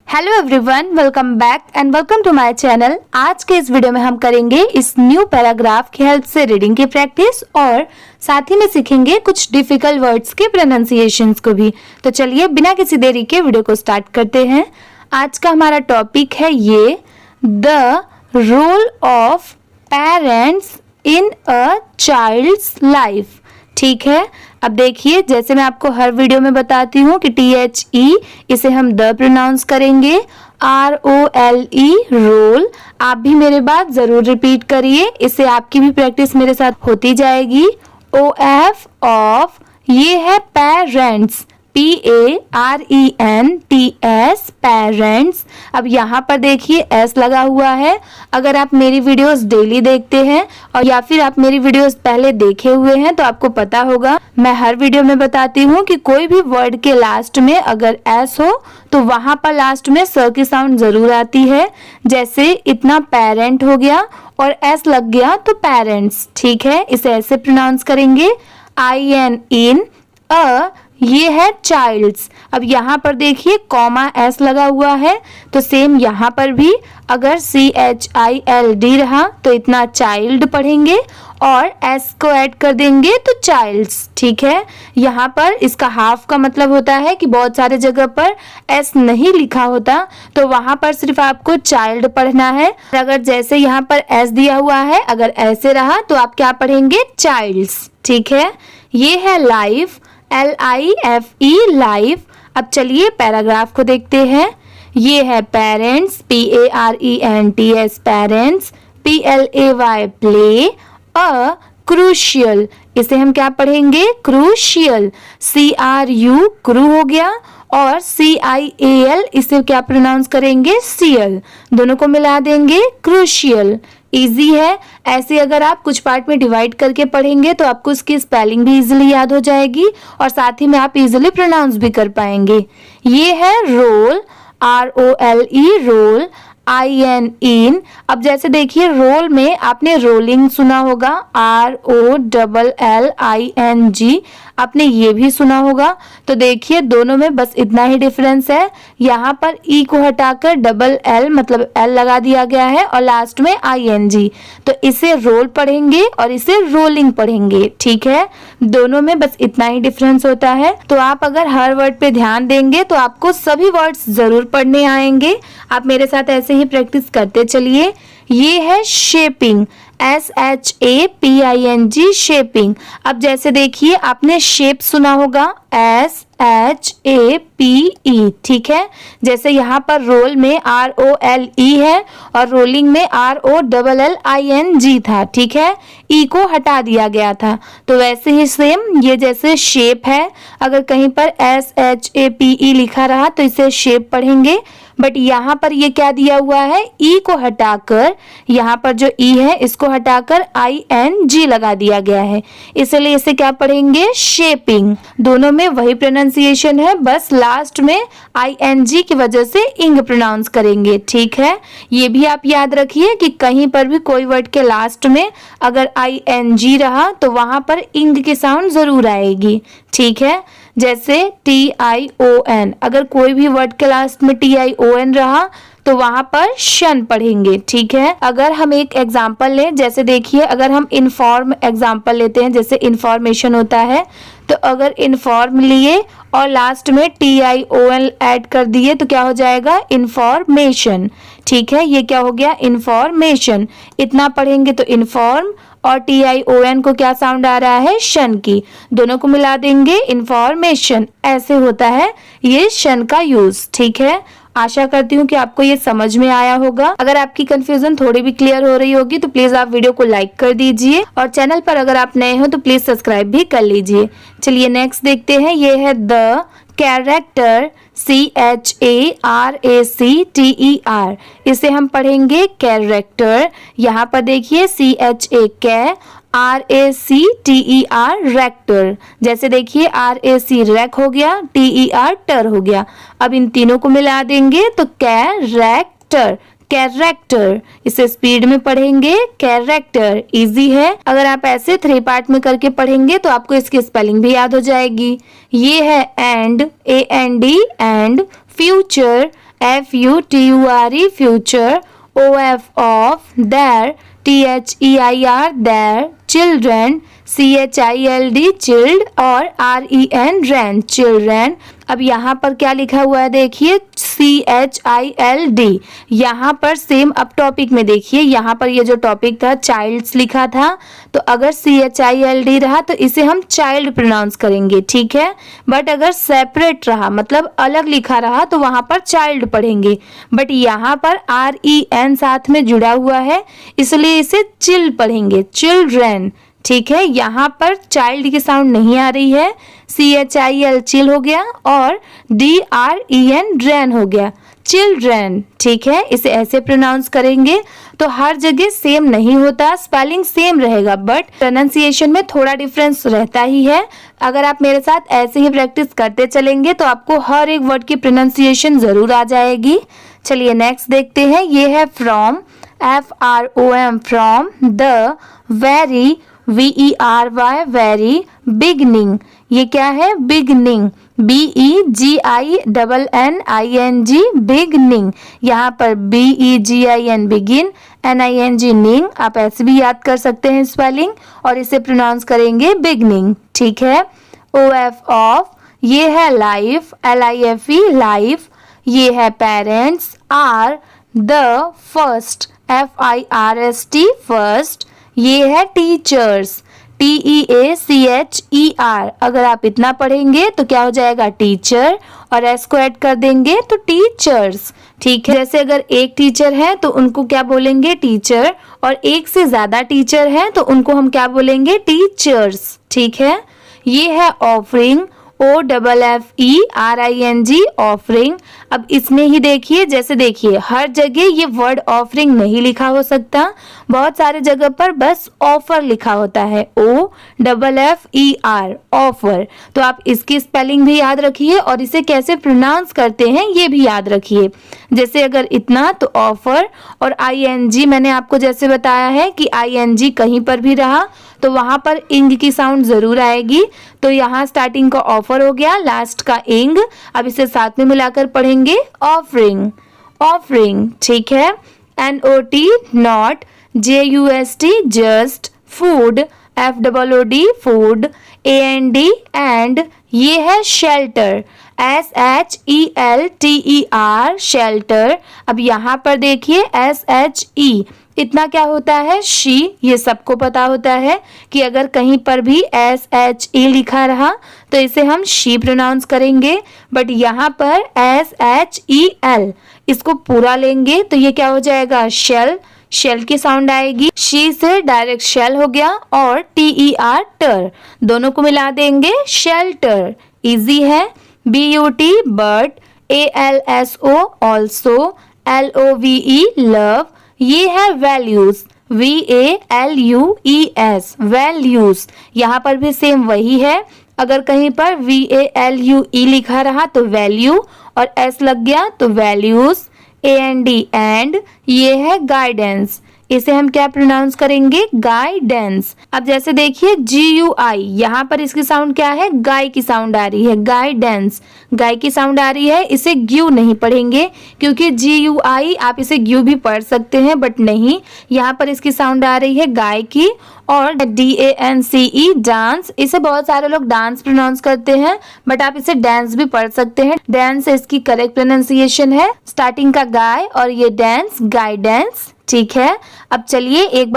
Hello everyone, welcome back and welcome to my channel. आज के इस वीडियो में हम करेंगे इस न्यू पैराग्राफ की हेल्प से रीडिंग की प्रैक्टिस और साथ ही में सीखेंगे कुछ डिफिकल्ट वर्ड्स के प्रोनाउंसिएशंस को भी। तो चलिए बिना किसी देरी के वीडियो को स्टार्ट करते हैं। आज का हमारा टॉपिक है ये the role of parents in a child's life. ठीक है, अब देखिए जैसे मैं आपको हर वीडियो में बताती हूँ कि THE इसे हम द प्रोनाउंस करेंगे, ROLE रोल। आप भी मेरे बात जरूर रिपीट करिए, इससे आपकी भी प्रैक्टिस मेरे साथ होती जाएगी। OF ऑफ, ये है पेरेंट्स, PARENTS पेरेंट्स। अब यहाँ पर देखिए S लगा हुआ है। अगर आप मेरी वीडियोस डेली देखते हैं और या फिर आप मेरी वीडियोस पहले देखे हुए हैं तो आपको पता होगा, मैं हर वीडियो में बताती हूँ कि कोई भी वर्ड के लास्ट में अगर S हो तो वहां पर लास्ट में स की साउंड जरूर आती है। जैसे इतना पेरेंट हो गया और S लग गया तो पेरेंट्स। ठीक है, इसे ऐसे प्रोनाउंस करेंगे IN इन अ, ये है चाइल्ड्स। अब यहाँ पर देखिए कॉमा S लगा हुआ है तो सेम यहाँ पर भी अगर CHILD रहा तो इतना चाइल्ड पढ़ेंगे और S को ऐड कर देंगे तो चाइल्ड्स। ठीक है, यहाँ पर इसका हाफ का मतलब होता है कि बहुत सारे जगह पर S नहीं लिखा होता तो वहां पर सिर्फ आपको चाइल्ड पढ़ना है। अगर जैसे यहाँ पर S दिया हुआ है, अगर ऐसे रहा तो आप क्या पढ़ेंगे, चाइल्ड्स। ठीक है, ये है लाइफ, LIFE लाइफ। अब चलिए पैराग्राफ को देखते हैं। ये है parents, PARENTS parents, PLAY play. A crucial, इसे हम क्या पढ़ेंगे, क्रूशियल। CRU क्रू हो गया और CIAL इसे क्या प्रोनाउंस करेंगे, सीएल। दोनों को मिला देंगे क्रूशियल। इजी है, ऐसे अगर आप कुछ पार्ट में डिवाइड करके पढ़ेंगे तो आपको इसकी स्पेलिंग भी इजीली याद हो जाएगी और साथ ही में आप इजीली प्रोनाउंस भी कर पाएंगे। ये है रोल, ROLE रोल, IN इन। अब जैसे देखिए रोल में आपने रोलिंग सुना होगा, ROLLING, आपने ये भी सुना होगा। तो देखिए दोनों में बस इतना ही डिफरेंस है, यहाँ पर E को हटाकर डबल L मतलब L लगा दिया गया है और लास्ट में ING। तो इसे रोल पढ़ेंगे और इसे रोलिंग पढ़ेंगे। ठीक है, दोनों में बस इतना ही डिफरेंस होता है। तो आप अगर हर वर्ड पे ध्यान देंगे तो आपको सभी वर्ड्स जरूर पढ़ने आएंगे। आप मेरे साथ ऐसे ही प्रैक्टिस करते चलिए। ये है शेपिंग, SHAPING शेपिंग। अब जैसे देखिए आपने शेप सुना होगा, SHAPE। ठीक है, जैसे यहाँ पर रोल में ROLE है और रोलिंग में ROLLING था। ठीक है, E को हटा दिया गया था। तो वैसे ही सेम ये जैसे शेप है, अगर कहीं पर SHAPE लिखा रहा तो इसे शेप पढ़ेंगे, बट यहाँ पर ये क्या दिया हुआ है, E को हटाकर, यहाँ पर जो E है इसको हटाकर ING लगा दिया गया है, इसलिए इसे क्या पढ़ेंगे, शेपिंग। दोनों में वही प्रोनाउंसिएशन है, बस लास्ट में ING की वजह से इंग प्रोनाउंस करेंगे। ठीक है, ये भी आप याद रखिए कि कहीं पर भी कोई वर्ड के लास्ट में अगर ING रहा तो वहां पर इंग की साउंड जरूर आएगी। ठीक है, जैसे TION, अगर कोई भी वर्ड के लास्ट में TION रहा तो वहां पर शन पढ़ेंगे। ठीक है, अगर हम एक एग्जाम्पल लें, जैसे देखिए अगर हम इन्फॉर्म एग्जाम्पल लेते हैं, जैसे इंफॉर्मेशन होता है, तो अगर इन्फॉर्म लिए और लास्ट में TION ऐड कर दिए तो क्या हो जाएगा, इंफॉर्मेशन। ठीक है, ये क्या हो गया, इंफॉर्मेशन। इतना पढ़ेंगे तो इन्फॉर्म और TION को क्या साउंड आ रहा है, शन की। दोनों को मिला देंगे इंफॉर्मेशन। ऐसे होता है ये शन का यूज। ठीक है, आशा करती हूँ कि आपको ये समझ में आया होगा। अगर आपकी कंफ्यूजन थोड़ी भी क्लियर हो रही होगी तो प्लीज आप वीडियो को लाइक कर दीजिए और चैनल पर अगर आप नए हो तो प्लीज सब्सक्राइब भी कर लीजिए। चलिए नेक्स्ट देखते हैं। ये है द कैरेक्टर, CHARACTER, इसे हम पढ़ेंगे कैरेक्टर। यहाँ पर देखिए CHA RACTER रेक्टर। जैसे देखिए RAC रैक हो गया, TER टर हो गया। अब इन तीनों को मिला देंगे तो कैरेक्टर, कैरेक्टर। इसे स्पीड में पढ़ेंगे, कैरेक्टर। इजी है, अगर आप ऐसे 3 पार्ट में करके पढ़ेंगे तो आपको इसकी स्पेलिंग भी याद हो जाएगी। ये है and, AND and, future, future, future, of their, their, their, children, child, child और ren, children। अब यहाँ पर क्या लिखा हुआ है देखिए, child। यहाँ पर सेम अब टॉपिक में देखिए, यहाँ पर ये जो टॉपिक था चाइल्ड्स लिखा था, तो अगर child रहा तो इसे हम चाइल्ड प्रोनाउंस करेंगे, ठीक है। बट अगर सेपरेट रहा मतलब अलग लिखा रहा तो वहां पर चाइल्ड पढ़ेंगे। बट यहाँ पर ren साथ में जुड़ा हुआ है इसलिए इसे चिल पढ़ेंगे, चिल्ड्रेन, ठीक है। यहाँ पर चाइल्ड की साउंड नहीं आ रही है, chil चिल हो गया और dren ड्रेन हो गया, चिल्ड्रेन, ठीक है। इसे ऐसे प्रोनाउंस करेंगे। तो हर जगह सेम नहीं होता, स्पेलिंग सेम रहेगा बट प्रोनाउंसिएशन में थोड़ा डिफरेंस रहता ही है। अगर आप मेरे साथ ऐसे ही प्रैक्टिस करते चलेंगे तो आपको हर एक वर्ड की प्रोनाउंसिएशन जरूर आ जाएगी। चलिए नेक्स्ट देखते हैं, ये है from, FROM, from, the, very, VERY, very, beginning, ये क्या है, बिगनिंग, BEGINNING, बिगनिंग। यहाँ पर BEGIN बिगिन, NING निंग, आप ऐसे भी याद कर सकते हैं स्पेलिंग और इसे प्रोनाउंस करेंगे बिगनिंग, ठीक है। OF, ऑफ, ये है लाइफ, LIFE, लाइफ, ये है parents, R, the, first, FIRST, first, ये है टीचर्स, TEACHER। अगर आप इतना पढ़ेंगे तो क्या हो जाएगा, टीचर, और एस को ऐड कर देंगे तो टीचर्स, ठीक है। जैसे अगर एक टीचर है तो उनको क्या बोलेंगे, टीचर, और एक से ज्यादा टीचर है तो उनको हम क्या बोलेंगे, टीचर्स, ठीक है। ये है ऑफरिंग, OFFERING, ऑफरिंग। अब इसमें ही देखिए, जैसे देखिए हर जगह ये वर्ड ऑफरिंग नहीं लिखा हो सकता, बहुत सारे जगह पर बस ऑफर लिखा होता है, OFFER, ऑफर। तो आप इसकी स्पेलिंग भी याद रखिए और इसे कैसे प्रोनाउंस करते हैं ये भी याद रखिए। जैसे अगर इतना तो ऑफर, और ING मैंने आपको जैसे बताया है कि ING कहीं पर भी रहा तो वहां पर इंग की साउंड जरूर आएगी। तो यहाँ स्टार्टिंग का ऑफर हो गया, लास्ट का इंग। अब इसे साथ में मिलाकर पढ़ेंगे, ऑफरिंग, ऑफरिंग, ठीक है। NOT, not, JUST, just, food, FOOD, food, AND, and, ये है शेल्टर, SHELTER, शेल्टर। अब यहाँ पर देखिए SHE, इतना क्या होता है, शी, ये सबको पता होता है कि अगर कहीं पर भी SHE लिखा रहा तो इसे हम शी प्रोनाउंस करेंगे। बट यहाँ पर SHEL, इसको पूरा लेंगे तो ये क्या हो जाएगा, शेल, शेल की साउंड आएगी, शी से डायरेक्ट शेल हो गया, और TER, टर, दोनों को मिला देंगे, शेल्टर, इजी है। BUT, but, ALSO, also, LOVE, love, ये है वैल्यूज, VALUES, वैल्यूज। यहाँ पर भी सेम वही है, अगर कहीं पर VALUE लिखा रहा तो वैल्यू और S लग गया तो वैल्यूज, AND, एंड, ये है गाइडेंस, इसे हम क्या प्रोनाउंस करेंगे, गाइडेंस। अब जैसे देखिए GUI, यहाँ पर इसकी साउंड क्या है, गाय की साउंड आ रही है, गाइडेंस, गाय की साउंड आ रही है, इसे ग्यू नहीं पढ़ेंगे क्योंकि GUI आप इसे ग्यू भी पढ़ सकते हैं बट नहीं, यहाँ पर इसकी साउंड आ रही है गाय की। और DANCE, डांस, इसे बहुत सारे लोग डांस प्रोनाउंस करते हैं बट आप इसे डांस भी पढ़ सकते हैं, डांस इसकी करेक्ट प्रोनाउंसिएशन है, स्टार्टिंग का गाय और ये डांस, गाइडेंस, ठीक है। अब चलिए एक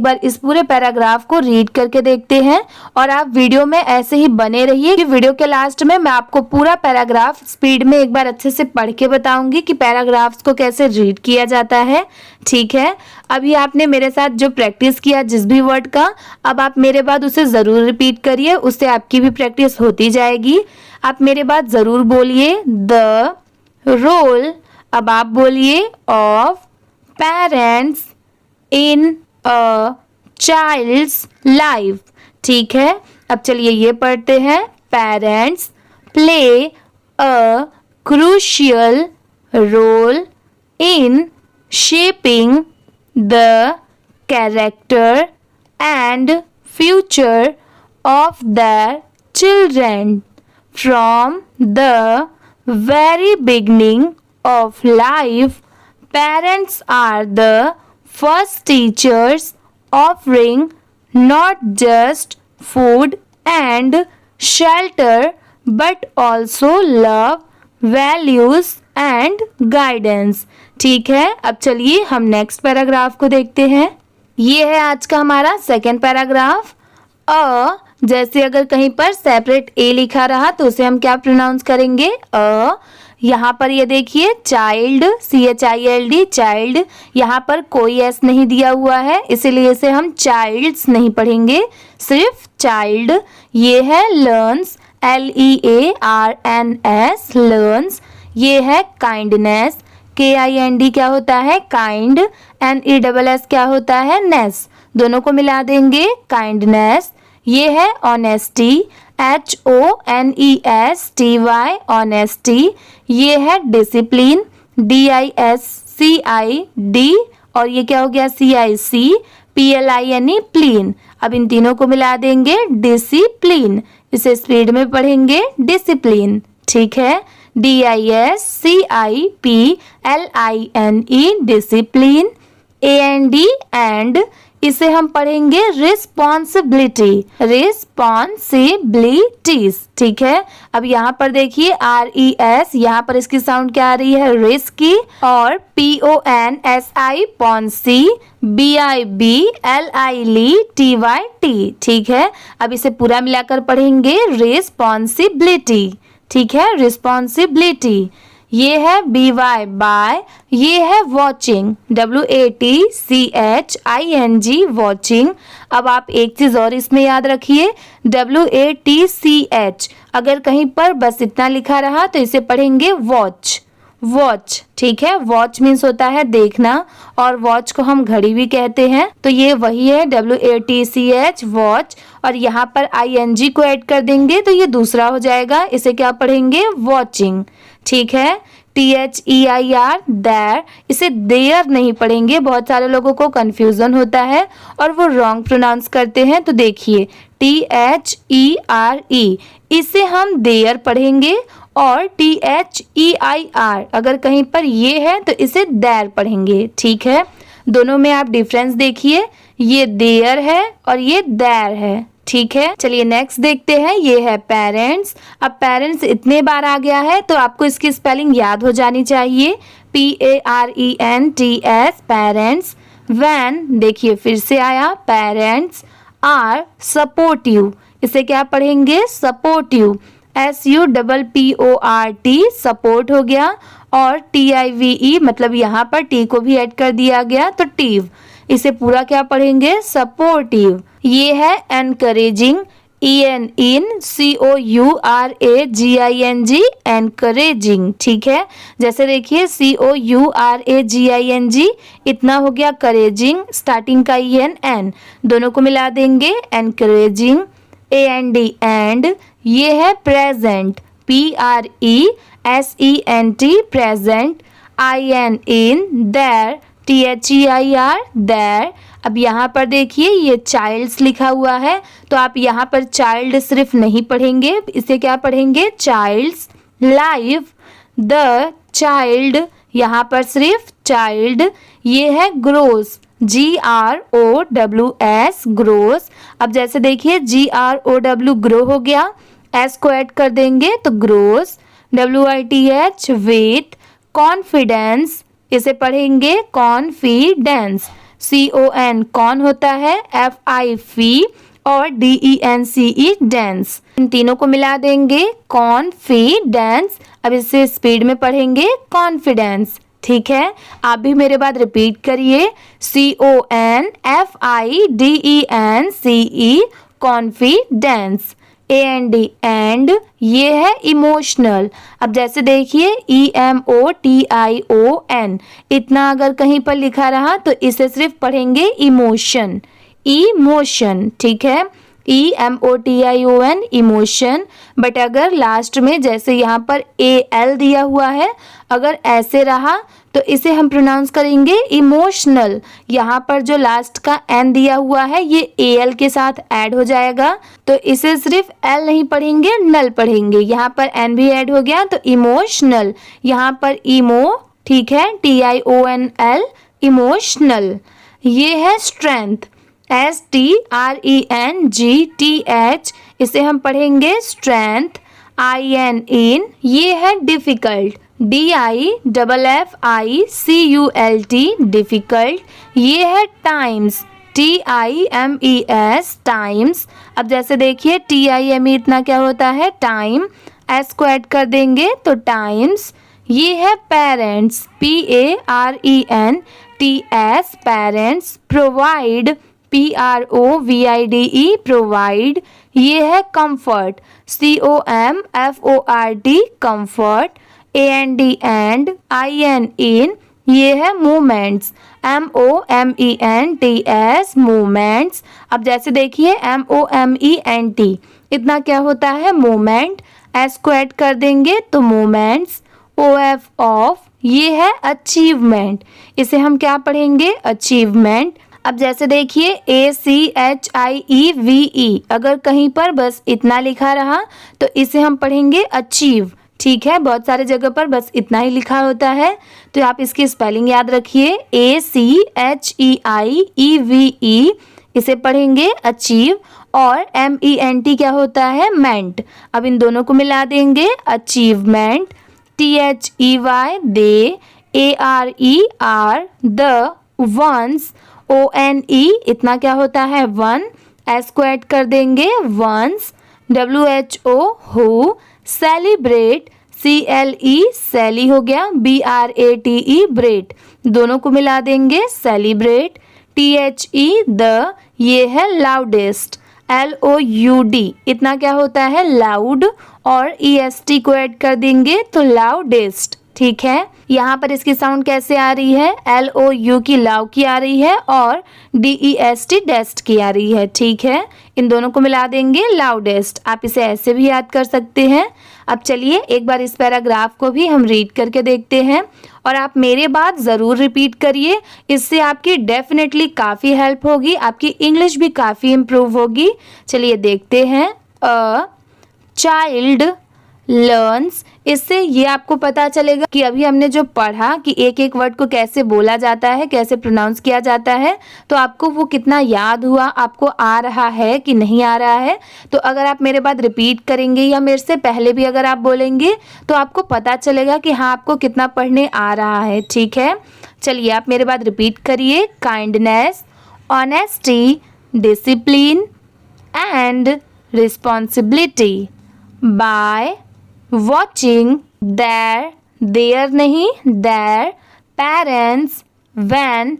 बार इस पूरे पैराग्राफ को रीड करके देखते हैं और आप वीडियो में ऐसे ही बने रहिए कि वीडियो के लास्ट में मैं आपको पूरा पैराग्राफ स्पीड में एक बार अच्छे से पढ़ के बताऊंगी कि पैराग्राफ्स को कैसे रीड किया जाता है, ठीक है। अभी आपने मेरे साथ जो प्रैक्टिस किया जिस भी वर्ड का, अब आप मेरे बाद उसे जरूर रिपीट करिए, उससे आपकी भी प्रैक्टिस होती जाएगी। आप मेरे बाद जरूर बोलिए, द रोल, अब आप बोलिए, of parents in a child's life, ठीक है। अब चलिए ये पढ़ते हैं, parents play a crucial role in shaping the character and future of the children from the very beginning of life, parents are the first teachers, offering not just food and shelter but also love, values and guidance। ठीक है, अब चलिए हम next paragraph को देखते हैं। ये है आज का हमारा सेकेंड पैराग्राफ। अ जैसे अगर कहीं पर सेपरेट ए लिखा रहा तो उसे हम क्या प्रोनाउंस करेंगे? अ। यहाँ पर ये देखिए चाइल्ड, CHILD, चाइल्ड, यहाँ पर कोई एस नहीं दिया हुआ है, इसीलिए इसे हम चाइल्ड्स नहीं पढ़ेंगे, सिर्फ चाइल्ड। ये है लर्न्स, LEARNS, लर्न्स। ये है काइंडनेस, KIND क्या होता है? काइंड। NESS क्या होता है? नेस। दोनों को मिला देंगे काइंडनेस। ये है ऑनेस्टी, HONESTY, ऑनेस्टी। ये है डिसिप्लिन, DISCID, और ये क्या हो गया? CICPLINE, प्लीन। अब इन तीनों को मिला देंगे डिसिप्लिन। इसे स्पीड में पढ़ेंगे डिसिप्लिन। ठीक है, DISCIPLINE, डिसिप्लिन। AND, एंड, इसे हम पढ़ेंगे रिस्पॉन्सिबिलिटी, रिस्पॉन्सिबिलिटीज। ठीक है, अब यहाँ पर देखिए RES, यहाँ पर इसकी साउंड क्या आ रही है? रिस्क की। और PONSI, पॉन्सी, BIBLITY, ठीक है। अब इसे पूरा मिलाकर पढ़ेंगे रिस्पॉन्सिबिलिटी। ठीक है, रिस्पॉन्सिबिलिटी। ये है BY, बाय। ये है वॉचिंग, WATCHING, वॉचिंग। अब आप एक चीज और इसमें याद रखिए, WATCH अगर कहीं पर बस इतना लिखा रहा तो इसे पढ़ेंगे वॉच, वॉच। ठीक है, वॉच मीन्स होता है देखना, और वॉच को हम घड़ी भी कहते हैं, तो ये वही है WATCH, वॉच। और यहाँ पर ING को ऐड कर देंगे तो ये दूसरा हो जाएगा, इसे क्या पढ़ेंगे? वॉचिंग। ठीक है, THEIR, देयर, इसे देयर नहीं पढ़ेंगे, बहुत सारे लोगों को कंफ्यूजन होता है और वो रॉन्ग प्रोनाउंस करते हैं। तो देखिए THERE, इसे हम देयर पढ़ेंगे, और THEIR अगर कहीं पर ये है तो इसे देयर पढ़ेंगे। ठीक है, दोनों में आप डिफरेंस देखिए, ये देयर है और ये देयर है। ठीक है, चलिए नेक्स्ट देखते हैं। ये है पेरेंट्स। अब पेरेंट्स इतने बार आ गया है तो आपको इसकी स्पेलिंग याद हो जानी चाहिए, PARENTS, पेरेंट्स। व्हेन, देखिए फिर से आया, पेरेंट्स आर सपोर्टिव, इसे क्या पढ़ेंगे? सपोर्टिव, SUPPORT, सपोर्ट हो गया। और TIVE मतलब यहाँ पर टी को भी ऐड कर दिया गया तो टीव, इसे पूरा क्या पढ़ेंगे? सपोर्टिव। ये है एनकरेजिंग, ENCOURAGING, एनकरेजिंग। ठीक है, जैसे देखिए COURAGING, इतना हो गया करेजिंग, स्टार्टिंग का EN, दोनों को मिला देंगे एनकरेजिंग। AND, एंड, ये है present, PRESENT, present. IN, their, THEIR, their. अब यहाँ पर देखिए ये चाइल्ड्स लिखा हुआ है, तो आप यहाँ पर चाइल्ड सिर्फ नहीं पढ़ेंगे, इसे क्या पढ़ेंगे? चाइल्ड्स। लाइफ, द चाइल्ड, यहाँ पर सिर्फ चाइल्ड। ये है ग्रोस, GROWS, ग्रोस। अब जैसे देखिए GROW, ग्रो हो गया, S को ऐड कर देंगे तो ग्रोस। WITH, with. कॉन्फिडेंस, इसे पढ़ेंगे कॉन्फिडेंस। CON, कौन होता है? FIF, और DENCE, डेंस। इन तीनों को मिला देंगे कॉन्फिडेंस। अब इसे स्पीड में पढ़ेंगे कॉन्फिडेंस। ठीक है, आप भी मेरे बाद रिपीट करिए, CONFIDENCE, कॉन्फिडेंस। AND, एंड, ये है इमोशनल। अब जैसे देखिए EMOTION, इतना अगर कहीं पर लिखा रहा तो इसे सिर्फ पढ़ेंगे इमोशन, इमोशन। ठीक है, EMOTION, इमोशन। बट अगर लास्ट में जैसे यहाँ पर AL दिया हुआ है, अगर ऐसे रहा तो इसे हम प्रोनाउंस करेंगे इमोशनल। यहाँ पर जो लास्ट का एन दिया हुआ है ये एल के साथ ऐड हो जाएगा, तो इसे सिर्फ एल नहीं पढ़ेंगे, नल पढ़ेंगे। यहाँ पर एन भी ऐड हो गया तो इमोशनल। यहाँ पर इमो, ठीक है, TIONL, इमोशनल। ये है स्ट्रेंथ, STRENGTH, इसे हम पढ़ेंगे स्ट्रेंथ। IN, इन, ये है डिफिकल्ट, DIFFICULT, डिफिकल्ट। ये है टाइम्स, TIMES, टाइम्स। अब जैसे देखिए TIME इतना क्या होता है, टाइम, एस को ऐड कर देंगे तो टाइम्स। ये है parents, PARENTS, parents. Provide, PROVIDE, provide. ये है comfort, COMFORT, comfort. AND, and, IN, इन, ये है मोमेंट्स, MOMENTS, मोमेंट्स। अब जैसे देखिए MOMENT इतना क्या होता है, मोमेंट, एस को ऐड कर देंगे तो मोमेंट्स। OF, ऑफ, ये है अचीवमेंट, इसे हम क्या पढ़ेंगे, अचीवमेंट। अब जैसे देखिए ACHIEVE, अगर कहीं पर बस इतना लिखा रहा तो इसे हम पढ़ेंगे अचीव, ठीक है। बहुत सारे जगह पर बस इतना ही लिखा होता है, तो आप इसकी स्पेलिंग याद रखिए, ACHEIEVE, इसे पढ़ेंगे अचीव। और MENT क्या होता है, मेंट। अब इन दोनों को मिला देंगे, achievement. THEY, they. ARER, the, once. ONE, इतना क्या होता है, वन, एस को ऐड कर देंगे, once. WHO, who. Celebrate, CLE, सैली हो गया, BRATE, ब्रेट, दोनों को मिला देंगे, सेलिब्रेट। THE, द, ये है लाउडेस्ट, LOUD, इतना क्या होता है, लाउड। और EST को ऐड कर देंगे तो लाउडेस्ट, ठीक है। यहाँ पर इसकी साउंड कैसे आ रही है, LOU की लाउ की आ रही है और DEST डेस्ट की आ रही है, ठीक है। इन दोनों को मिला देंगे, लाउडेस्ट। आप इसे ऐसे भी याद कर सकते हैं। अब चलिए एक बार इस पैराग्राफ को भी हम रीड करके देखते हैं और आप मेरे बात ज़रूर रिपीट करिए, इससे आपकी डेफिनेटली काफ़ी हेल्प होगी, आपकी इंग्लिश भी काफ़ी इम्प्रूव होगी। चलिए देखते हैं। अ चाइल्ड लर्न्स, इससे ये आपको पता चलेगा कि अभी हमने जो पढ़ा कि एक एक वर्ड को कैसे बोला जाता है, कैसे प्रोनाउंस किया जाता है, तो आपको वो कितना याद हुआ, आपको आ रहा है कि नहीं आ रहा है। तो अगर आप मेरे बाद रिपीट करेंगे या मेरे से पहले भी अगर आप बोलेंगे तो आपको पता चलेगा कि हाँ आपको कितना पढ़ने आ रहा है, ठीक है। चलिए आप मेरे बाद रिपीट करिए। Kindness, honesty, discipline and responsibility. By watching their नहीं their parents, when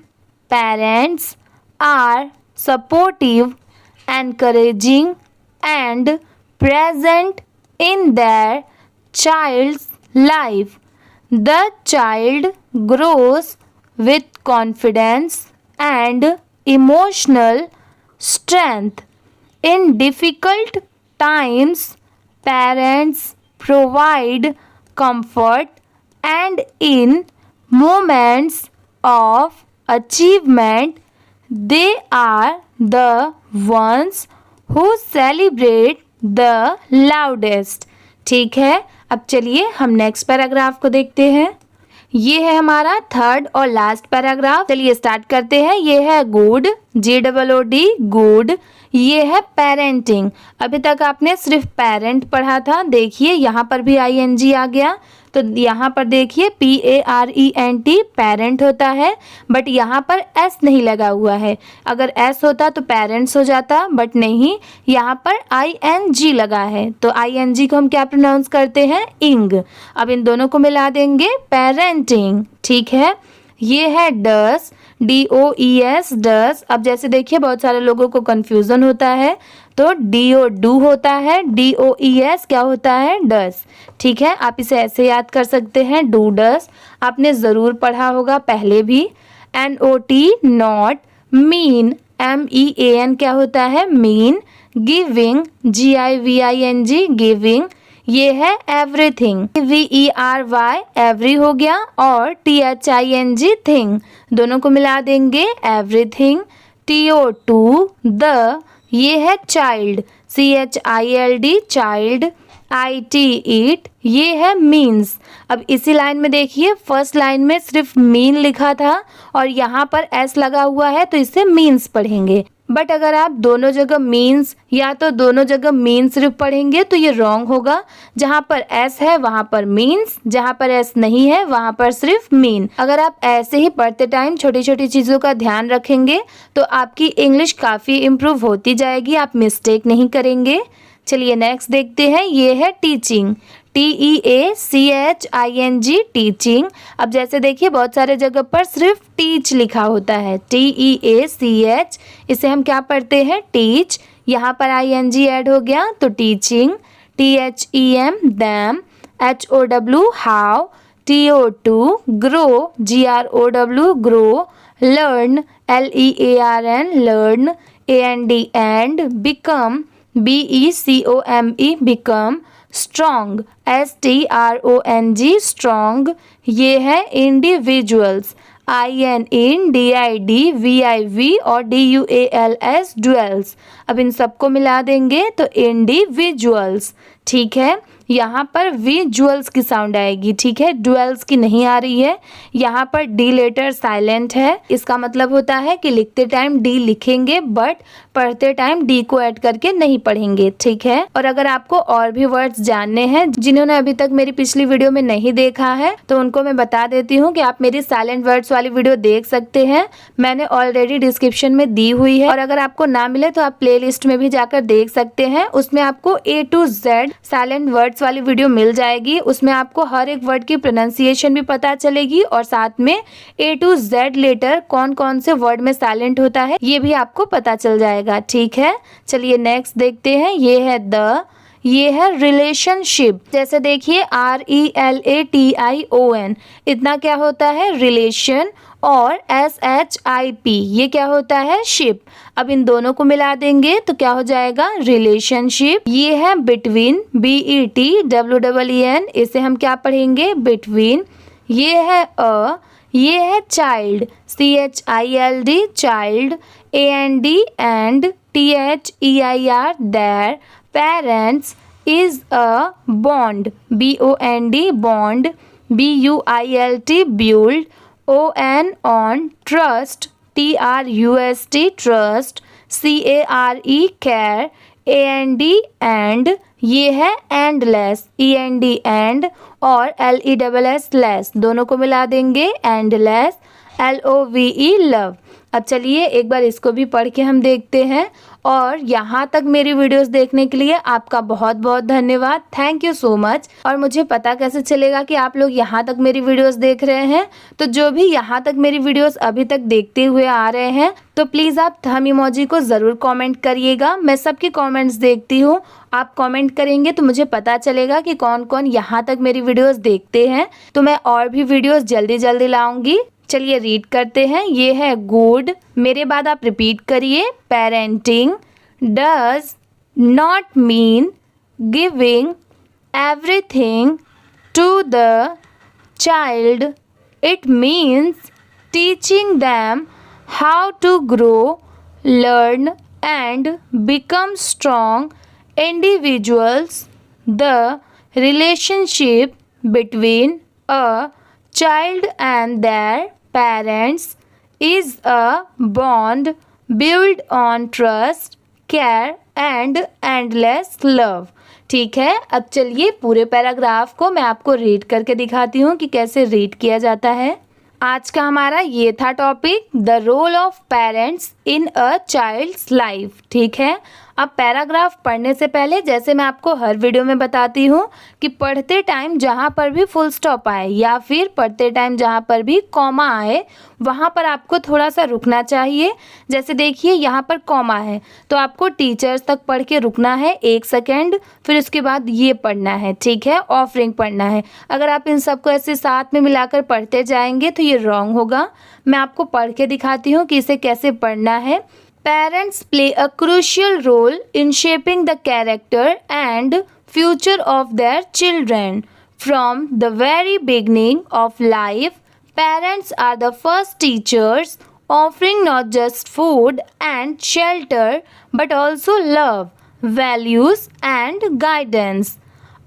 parents are supportive, encouraging and present in their child's life, the child grows with confidence and emotional strength. In difficult times, parents provide comfort, and in moments of achievement, they are the ones who celebrate the loudest. ठीक है, अब चलिए हम next paragraph को देखते हैं। ये है हमारा थर्ड और लास्ट पैराग्राफ। चलिए स्टार्ट करते हैं। ये है गुड, GOOD, गुड। ये है पेरेंटिंग। अभी तक आपने सिर्फ पेरेंट पढ़ा था, देखिए यहाँ पर भी ING आ गया, तो यहाँ पर देखिए PARENT पेरेंट होता है, बट यहाँ पर S नहीं लगा हुआ है। अगर S होता तो पेरेंट्स हो जाता, बट नहीं, यहाँ पर ING लगा है, तो ING को हम क्या प्रोनाउंस करते हैं, इंग। अब इन दोनों को मिला देंगे, पेरेंटिंग, ठीक है। ये है डस, DOES, डस। अब जैसे देखिए बहुत सारे लोगों को कंफ्यूजन होता है, तो डू होता है, DOES क्या होता है, डस, ठीक है। आप इसे ऐसे याद कर सकते हैं, डू डस, आपने ज़रूर पढ़ा होगा पहले भी। NOT, not. मीन, MEAN क्या होता है, मीन। Giving, GIVING, giving. ये है एवरीथिंग, VERY एवरी हो गया, और THING थिंग, दोनों को मिला देंगे एवरीथिंग। TO2 द, ये है चाइल्ड, CHILD चाइल्ड। IT ईट, ये है मीन्स। अब इसी लाइन में देखिए, फर्स्ट लाइन में सिर्फ मीन लिखा था और यहाँ पर S लगा हुआ है तो इसे मीन्स पढ़ेंगे। बट अगर आप दोनों जगह मीन्स या तो दोनों जगह मीन सिर्फ पढ़ेंगे तो ये रॉन्ग होगा। जहाँ पर S है वहाँ पर मीन्स, जहाँ पर S नहीं है वहाँ पर सिर्फ मीन। अगर आप ऐसे ही पढ़ते टाइम छोटी छोटी चीज़ों का ध्यान रखेंगे तो आपकी इंग्लिश काफ़ी इम्प्रूव होती जाएगी, आप मिस्टेक नहीं करेंगे। चलिए नेक्स्ट देखते हैं, ये है टीचिंग, TEACHING टीचिंग। अब जैसे देखिए बहुत सारे जगह पर सिर्फ टीच लिखा होता है, TEACH, इसे हम क्या पढ़ते हैं टीच। यहाँ पर ING ऐड हो गया तो teaching. THEM them, HOW how, TO2 grow, GROW grow, learn, LEARN learn, AND and, become, BECOME become, strong, STRONG strong. ये है individuals, IN in, DID VIV और DUALS डुअल्स। अब इन सबको मिला देंगे तो इंडिविजुअल्स। ठीक है, यहाँ पर विजुअल्स की साउंड आएगी, ठीक है, डुअल्स की नहीं आ रही है। यहाँ पर डी लेटर साइलेंट है, इसका मतलब होता है कि लिखते टाइम डी लिखेंगे बट पढ़ते टाइम डी को ऐड करके नहीं पढ़ेंगे। ठीक है, और अगर आपको और भी वर्ड्स जानने हैं जिन्होंने अभी तक मेरी पिछली वीडियो में नहीं देखा है तो उनको मैं बता देती हूँ कि आप मेरी साइलेंट वर्ड्स वाली वीडियो देख सकते हैं, मैंने ऑलरेडी डिस्क्रिप्शन में दी हुई है। और अगर आपको ना मिले तो आप प्लेलिस्ट में भी जाकर देख सकते हैं, उसमें आपको A to Z silent words वाली वीडियो मिल जाएगी। उसमें आपको हर एक वर्ड की प्रोनाउंसिएशन भी पता चलेगी और साथ में A to Z लेटर कौन कौन से वर्ड में साइलेंट होता है ये भी आपको पता चल जाएगा। ठीक है, चलिए नेक्स्ट देखते हैं, ये है द, ये है रिलेशनशिप। जैसे देखिए RELATION, इतना क्या होता है रिलेशन, और SHIP ये क्या होता है शिप। अब इन दोनों को मिला देंगे तो क्या हो जाएगा रिलेशनशिप। ये है बिटवीन, BETWEEN, इसे हम क्या पढ़ेंगे बिटवीन। ये है ये है child, CHILD child, AND and, THEIR their, parents, is a bond, BOND bond, BUILT build, ON trust, TRUST trust, CARE care, AND and, ये है एंडलेस, END एंड, और LESS लेस, दोनों को मिला देंगे एंडलेस, LOVE लव। अब चलिए एक बार इसको भी पढ़ के हम देखते हैं। और यहाँ तक मेरी वीडियोस देखने के लिए आपका बहुत बहुत धन्यवाद, थैंक यू सो मच। और मुझे पता कैसे चलेगा कि आप लोग यहाँ तक मेरी वीडियोस देख रहे हैं, तो जो भी यहाँ तक मेरी वीडियोस अभी तक देखते हुए आ रहे हैं तो प्लीज़ आप थम इमोजी को ज़रूर कमेंट करिएगा, मैं सबकी कमेंट्स देखती हूँ। आप कमेंट करेंगे तो मुझे पता चलेगा कि कौन कौन यहाँ तक मेरी वीडियोस देखते हैं, तो मैं और भी वीडियोस जल्दी जल्दी लाऊंगी। चलिए रीड करते हैं, ये है गुड, मेरे बाद आप रिपीट करिए, parenting does not mean giving everything to the child, it means teaching them how to grow, learn and become strong individuals. The relationship between a child and their parents is a bond built on trust, care and endless love। ठीक है, अब चलिए पूरे paragraph को मैं आपको read करके दिखाती हूँ कि कैसे रीड किया जाता है। आज का हमारा ये था topic, the role of parents in a child's life. ठीक है, अब पैराग्राफ पढ़ने से पहले जैसे मैं आपको हर वीडियो में बताती हूँ कि पढ़ते टाइम जहाँ पर भी फुल स्टॉप आए या फिर पढ़ते टाइम जहाँ पर भी कॉमा आए वहाँ पर आपको थोड़ा सा रुकना चाहिए। जैसे देखिए यहाँ पर कॉमा है तो आपको टीचर्स तक पढ़ के रुकना है 1 सेकेंड, फिर उसके बाद ये पढ़ना है। ठीक है, ऑफरिंग पढ़ना है। अगर आप इन सबको ऐसे साथ में मिलाकर पढ़ते जाएंगे तो ये रॉन्ग होगा। मैं आपको पढ़ के दिखाती हूँ कि इसे कैसे पढ़ना है। Parents play a crucial role in shaping the character and future of their children. From the very beginning of life, parents are the first teachers, offering not just food and shelter but also love, values, and guidance.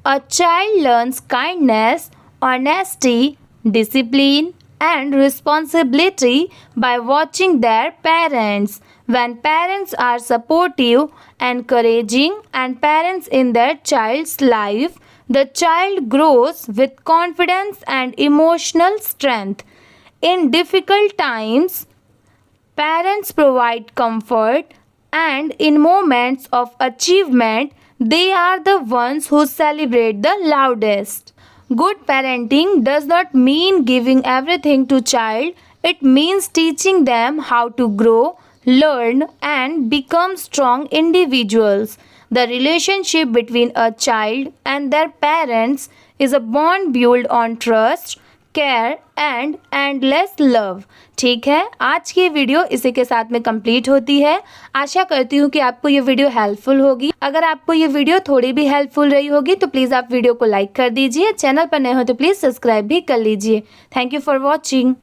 A child learns kindness, honesty, discipline, and responsibility by watching their parents. When parents are supportive, encouraging, and parents in their child's life, the child grows with confidence and emotional strength. In difficult times, parents provide comfort, and in moments of achievement, they are the ones who celebrate the loudest. Good parenting does not mean giving everything to child. It means teaching them how to grow, learn and become strong individuals. The relationship between a child and their parents is a bond built on trust, care and endless love. ठीक है, आज की video इसी के साथ में complete होती है। आशा करती हूँ कि आपको ये वीडियो हेल्पफुल होगी। अगर आपको ये वीडियो थोड़ी भी हेल्पफुल रही होगी तो प्लीज़ आप वीडियो को लाइक कर दीजिए। चैनल पर नए हो तो प्लीज़ सब्सक्राइब भी कर लीजिए। Thank you for watching.